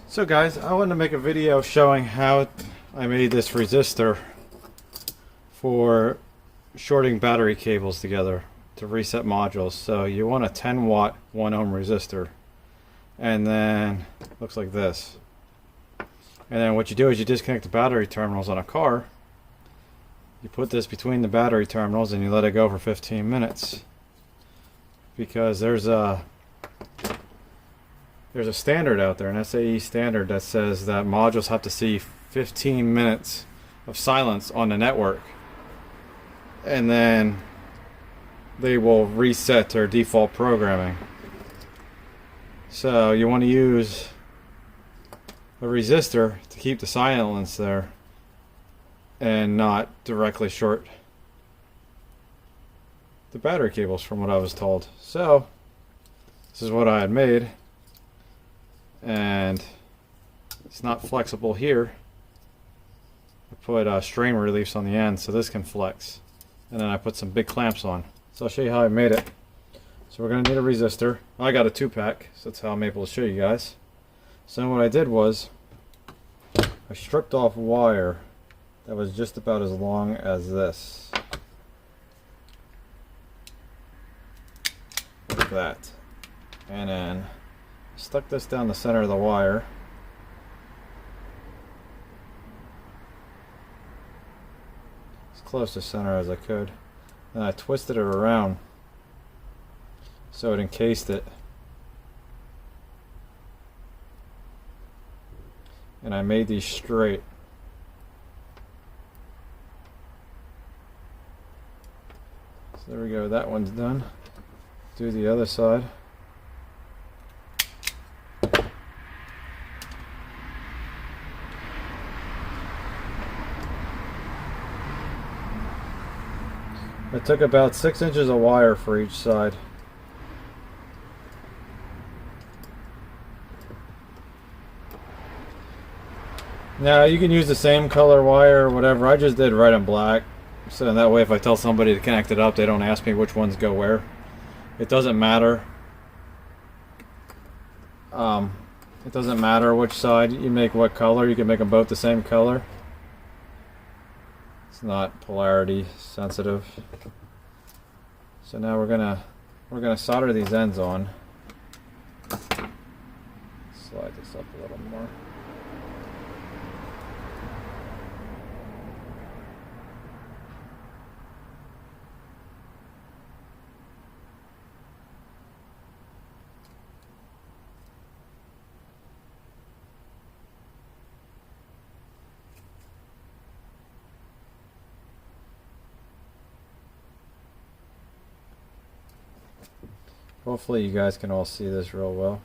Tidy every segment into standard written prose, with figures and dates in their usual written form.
So guys, I wanted to make a video showing how I made this resistor for shorting battery cables together to reset modules. So you want a 10 watt 1 ohm resistor, and then looks like this. And then what you do is you disconnect the battery terminals on a car. You put this between the battery terminals and you let it go for 15 minutes, because there's a standard out there, an SAE standard, that says that modules have to see 15 minutes of silence on the network, and then they will reset their default programming. So you want to use a resistor to keep the silence there and not directly short the battery cables, from what I was told. So this is what I had made, and it's not flexible here. I put strain reliefs on the end so this can flex, and then I put some big clamps on. So I'll show you how I made it. So we're going to need a resistor. I got a 2-pack, so that's how I'm able to show you guys. So what I did was I stripped off wire that was just about as long as this, like that, and then stuck this down the center of the wire. As close to center as I could. And I twisted it around so it encased it. And I made these straight. So there we go, that one's done. Do the other side. I took about 6 inches of wire for each side. Now you can use the same color wire or whatever. I just did red and black, so that way if I tell somebody to connect it up, they don't ask me which ones go where. It doesn't matter. It doesn't matter which side you make what color. You can make them both the same color. It's not polarity sensitive. So now we're gonna solder these ends on. Slide this up a little more. Hopefully you guys can all see this real well.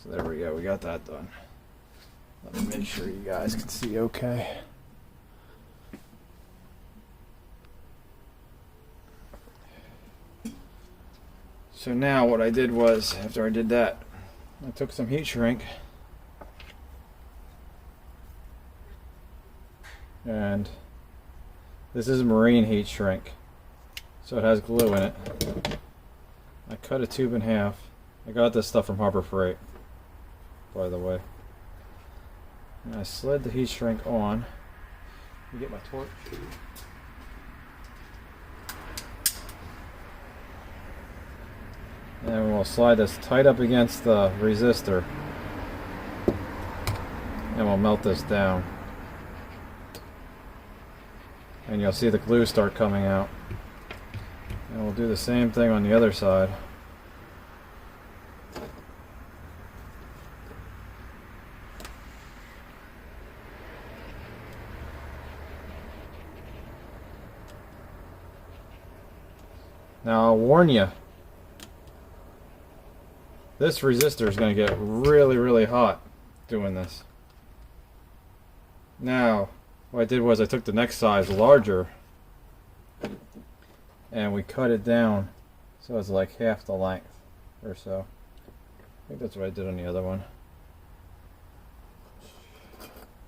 So there we go, we got that done. Let me make sure you guys can see okay. So now what I did was, after I did that, I took some heat shrink and this is marine heat shrink, so it has glue in it. I cut a tube in half. I got this stuff from Harbor Freight, by the way. And I slid the heat shrink on. Let me get my torch. And we'll slide this tight up against the resistor, and we'll melt this down. And you'll see the glue start coming out. And we'll do the same thing on the other side. Now I'll warn you, this resistor is going to get really, really hot doing this. Now, what I did was I took the next size larger and we cut it down so it's like half the length or so. think that's what I did on the other one.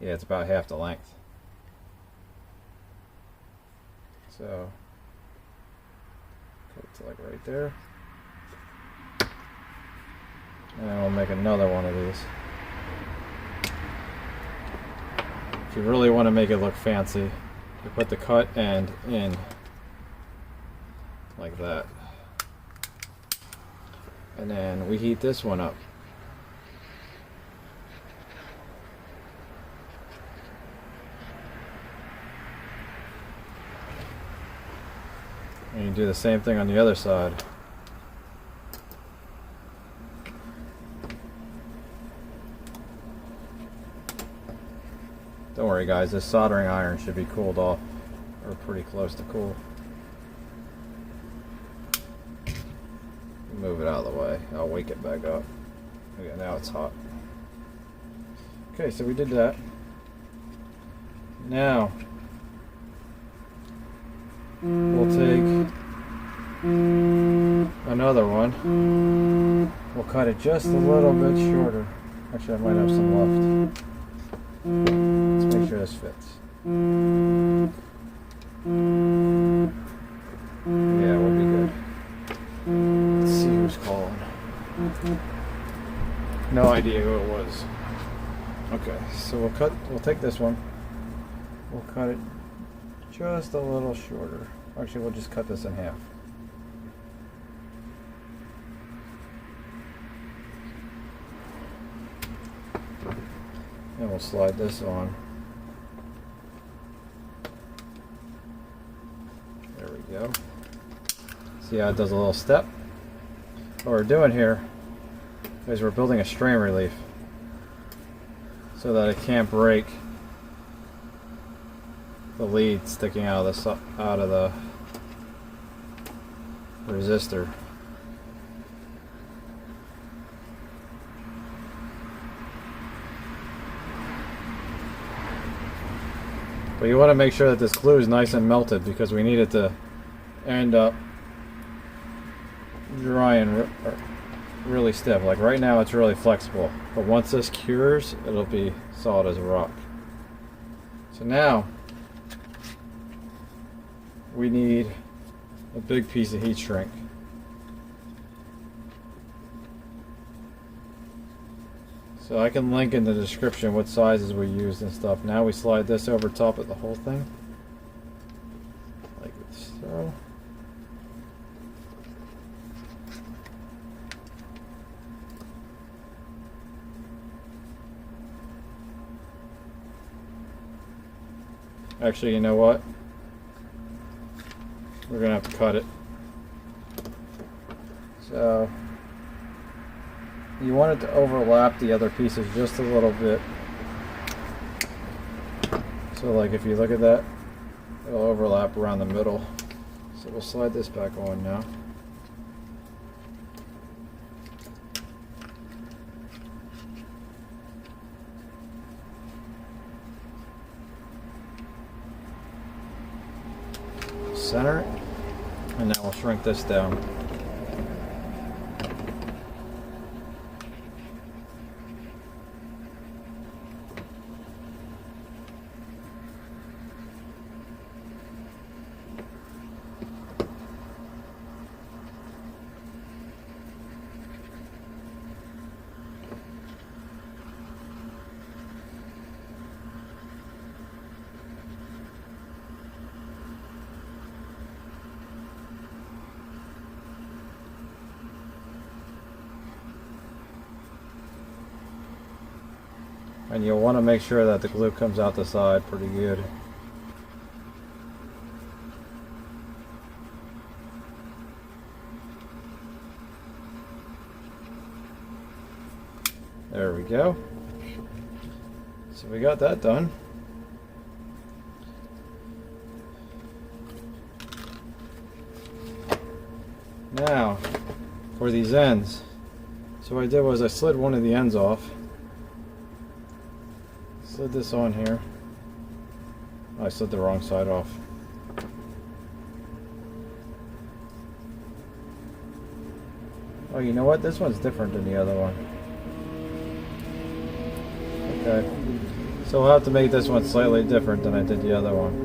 Yeah, it's about half the length. So, cut it to like right there. And we'll make another one of these. If you really want to make it look fancy, you put the cut end in like that. And then we heat this one up. And you do the same thing on the other side. Don't worry guys, this soldering iron should be cooled off, or pretty close to cool. Move it out of the way. I'll wake it back up. Okay, now it's hot. Okay, so we did that. Now we'll take another one. We'll cut it just a little bit shorter. Actually, I might have some left. Let's make sure this fits. Yeah, we'll be good. Let's see who's calling. No idea who it was. Okay, so we'll take this one. We'll cut it just a little shorter. Actually, we'll just cut this in half. And we'll slide this on. There we go. See how it does a little step? What we're doing here is we're building a strain relief so that it can't break the lead sticking out of the resistor. But you want to make sure that this glue is nice and melted because we need it to end up drying really stiff. Like right now it's really flexible, but once this cures it'll be solid as a rock. So now we need a big piece of heat shrink. So I can link in the description what sizes we used and stuff. Now we slide this over top of the whole thing like so. Actually, you know what? We're gonna have to cut it. So you want it to overlap the other pieces just a little bit. So like if you look at that, it'll overlap around the middle. So we'll slide this back on now. Center it, and now we'll shrink this down. And you'll want to make sure that the glue comes out the side pretty good. There we go. So we got that done. Now, for these ends. So what I did was I slid one of the ends off. Slid this on here. I slid the wrong side off. Oh, you know what? This one's different than the other one. Okay. So we'll have to make this one slightly different than I did the other one.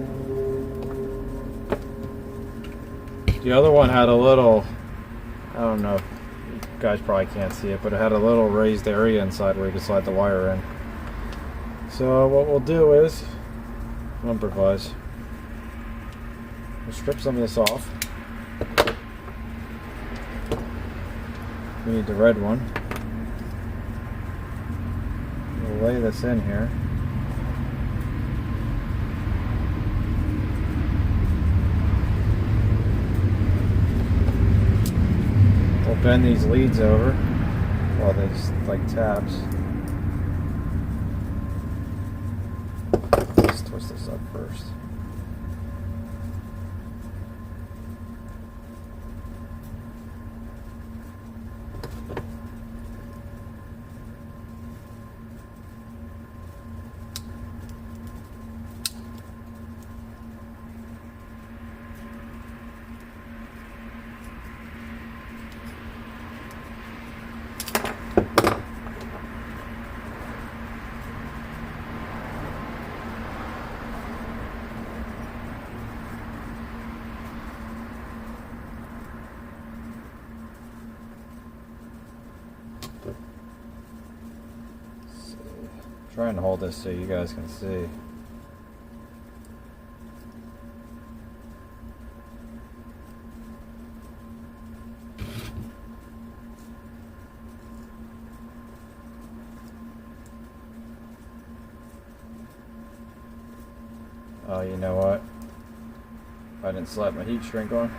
The other one had a little, I don't know, you guys probably can't see it, but it had a little raised area inside where you could slide the wire in. So what we'll do is, we'll improvise. We'll strip some of this off. We need the red one. We'll lay this in here. We'll bend these leads over while they just like tabs. Let's twist this up first. Trying to hold this so you guys can see. Oh, you know what? I didn't slap my heat shrink on.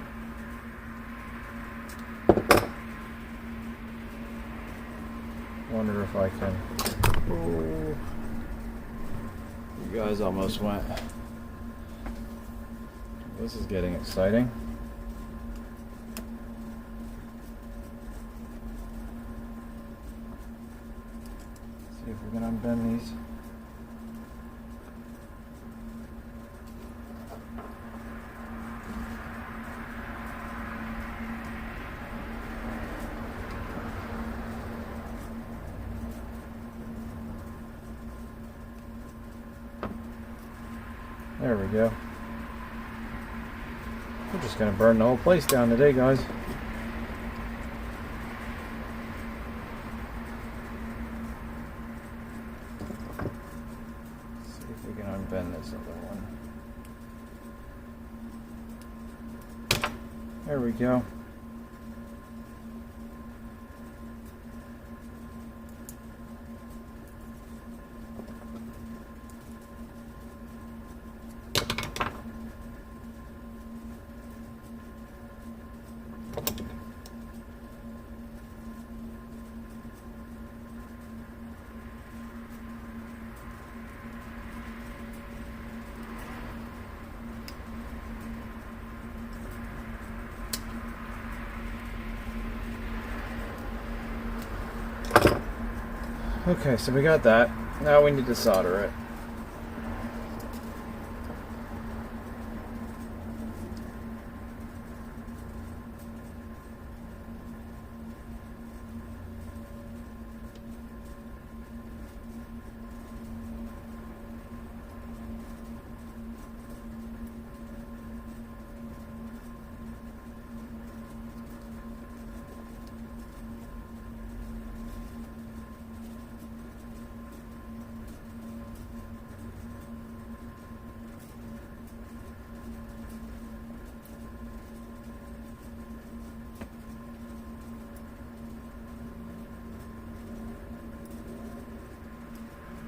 Wonder if I can. Oh, you guys almost went. This is getting exciting. See if we can unbend these. There we go. We're just gonna burn the whole place down today, guys. See if we can unbend this other one. There we go. Okay, so we got that. Now we need to solder it.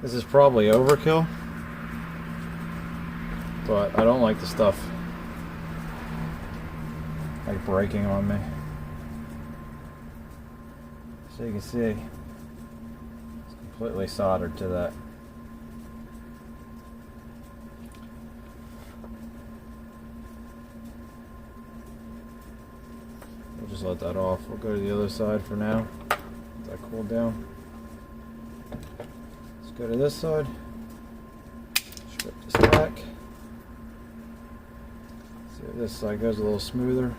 This is probably overkill, but I don't like the stuff like breaking on me. So you can see it's completely soldered to that. We'll just let that off. We'll go to the other side for now. Let that cool down. Go to this side, strip this back. See if this side goes a little smoother.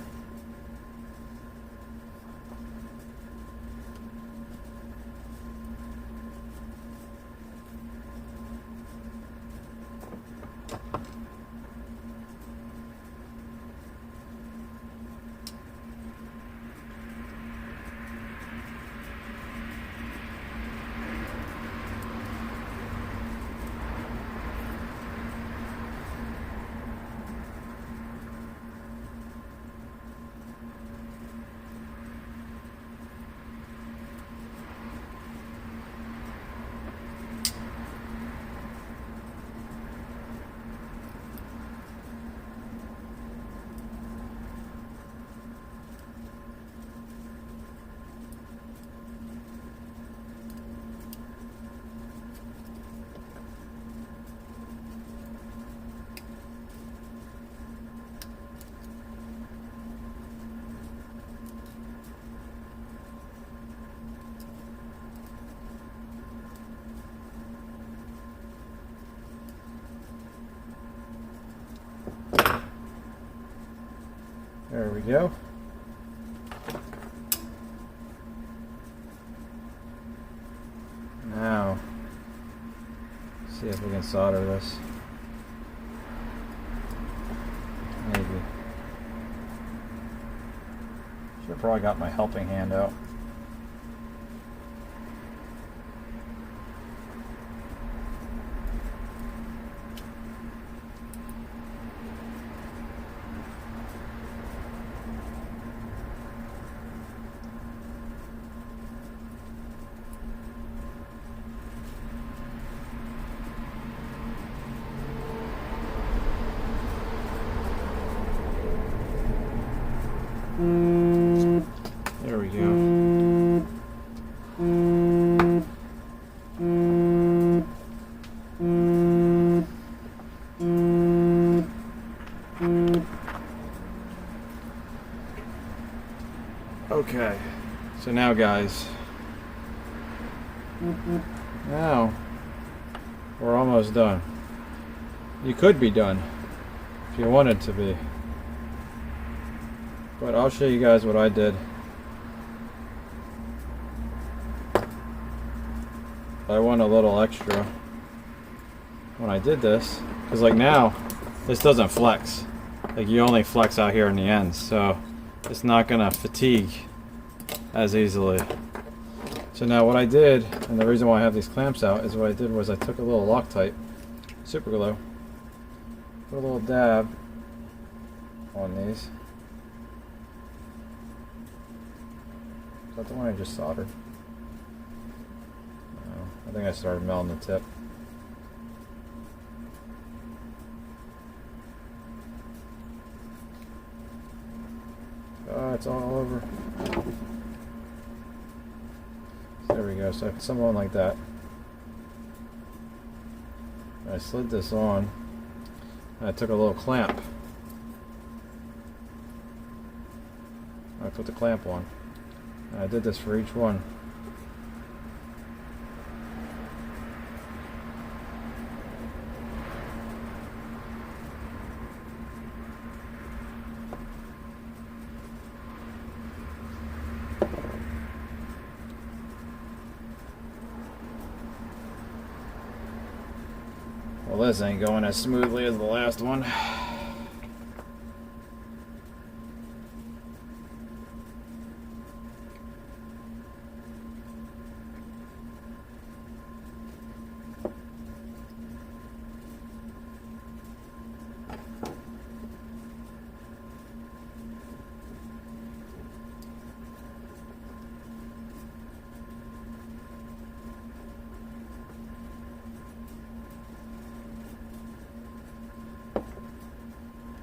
There we go. Now, see if we can solder this. Maybe. Should have probably got my helping hand out. There we go. Okay, so now guys, now we're almost done. You could be done if you wanted to be. But I'll show you guys what I did. I went a little extra when I did this, because like now this doesn't flex. Like you only flex out here in the ends, so it's not gonna fatigue as easily. So now what I did, and the reason why I have these clamps out, is what I did was I took a little Loctite super glue, put a little dab on these. Is that the one I just soldered? No, I think I started melting the tip. Oh, it's all over. There we go. So I put some on like that. I slid this on. And I took a little clamp. I put the clamp on. And I did this for each one. Well, this ain't going as smoothly as the last one.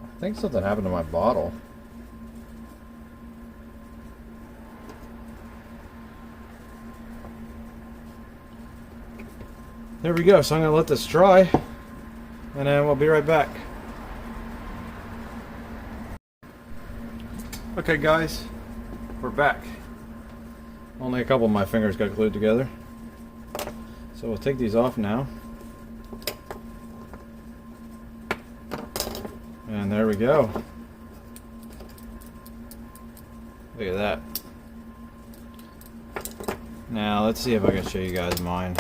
I think something happened to my bottle. There we go. So I'm going to let this dry, and then we'll be right back. Okay guys, we're back. Only a couple of my fingers got glued together. So we'll take these off now. And there we go. Look at that. Now let's see if I can show you guys mine.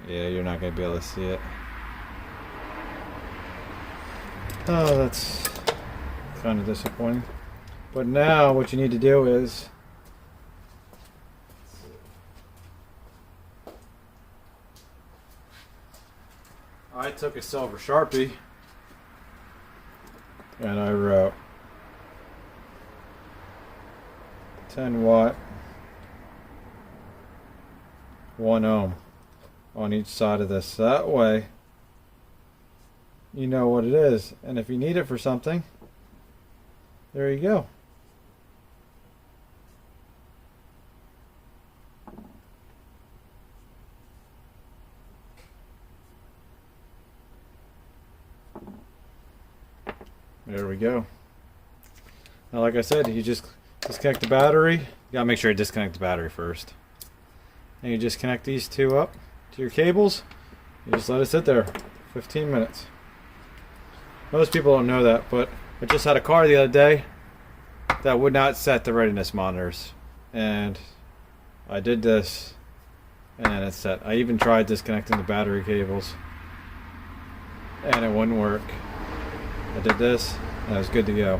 Yeah, you're not going to be able to see it. Oh, that's kind of disappointing. But now what you need to do is I took a silver Sharpie and I wrote 10 watt 1 ohm on each side of this. That way you know what it is, and if you need it for something, there you go. There we go. Now, like I said, you just disconnect the battery. You gotta make sure you disconnect the battery first. And you just connect these two up to your cables. You just let it sit there 15 minutes. Most people don't know that, but I just had a car the other day that would not set the readiness monitors, and I did this and it's set. I even tried disconnecting the battery cables and it wouldn't work. I did this and it was good to go.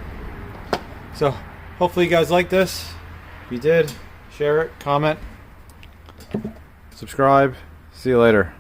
So hopefully you guys like this. If you did, share it, comment, subscribe. See you later.